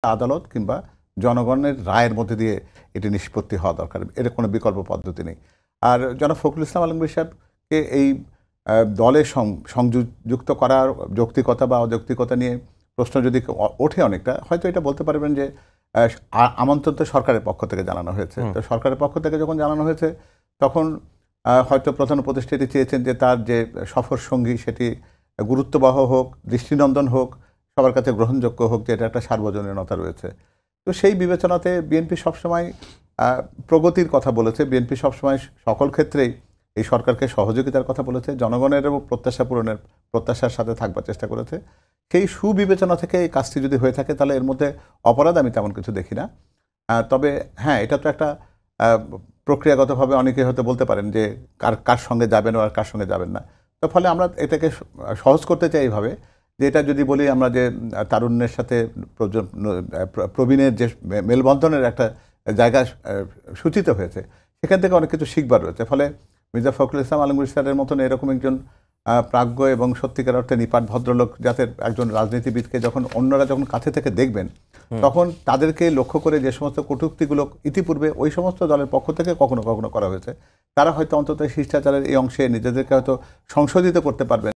আদালত কিংবা জনগণের রায়ের মধ্যে দিয়ে এটি নিষ্পত্তি হওয়া দরকার, এর কোনো বিকল্প পদ্ধতি নেই। আর জনাব ফখরুল ইসলাম আলমগীর সাহেবকে এই দলে সংযুক্ত করার যৌক্তিকতা বা অযৌক্তিকতা নিয়ে প্রশ্ন যদি ওঠে অনেকটা, হয়তো এটা বলতে পারবেন যে আমন্ত্রণ তো সরকারের পক্ষ থেকে জানানো হয়েছে, তো সরকারের পক্ষ থেকে যখন জানানো হয়েছে তখন হয়তো প্রধান উপদেষ্টা এটি চেয়েছেন যে তার যে সফর সঙ্গী সেটি গুরুত্ববহ হোক, দৃষ্টিনন্দন হোক, সবার কাছে গ্রহণযোগ্য হোক, যে এটা একটা সার্বজনীনতা রয়েছে। তো সেই বিবেচনাতে বিএনপি সবসময় প্রগতির কথা বলেছে, বিএনপি সবসময় সকল ক্ষেত্রেই এই সরকারকে সহযোগিতার কথা বলেছে, জনগণের এবং প্রত্যাশা পূরণের প্রত্যাশার সাথে থাকবার চেষ্টা করেছে। সেই সুবিবেচনা থেকে এই কাজটি যদি হয়ে থাকে তাহলে এর মধ্যে অপরাধ আমি তেমন কিছু দেখি না। তবে হ্যাঁ, এটা তো একটা প্রক্রিয়াগতভাবে অনেকে হয়তো বলতে পারেন যে কার সঙ্গে যাবেন আর কার সঙ্গে যাবেন না। তো ফলে আমরা এটাকে সহজ করতে চাই এইভাবে যে এটা যদি বলি আমরা যে তারুণ্যের সাথে প্রবীণের যে মেলবন্ধনের একটা জায়গা সূচিত হয়েছে, সেখান থেকে অনেক কিছু শিখবার রয়েছে। ফলে মির্জা ফখরুল ইসলাম আলমগীর স্যারের মতন এরকম একজন প্রাজ্ঞ এবং সত্যিকার অর্থে নিপাট ভদ্রলোক জাতের একজন রাজনীতিবিদকে যখন অন্যরা যখন কাছে থেকে দেখবেন, তখন তাদেরকে লক্ষ্য করে যে সমস্ত কটূক্তিগুলো ইতিপূর্বে ওই সমস্ত দলের পক্ষ থেকে কখনো কখনো করা হয়েছে, তারা হয়তো অন্তত শিষ্টাচারের এই অংশে নিজেদেরকে হয়তো সংশোধিত করতে পারবেন।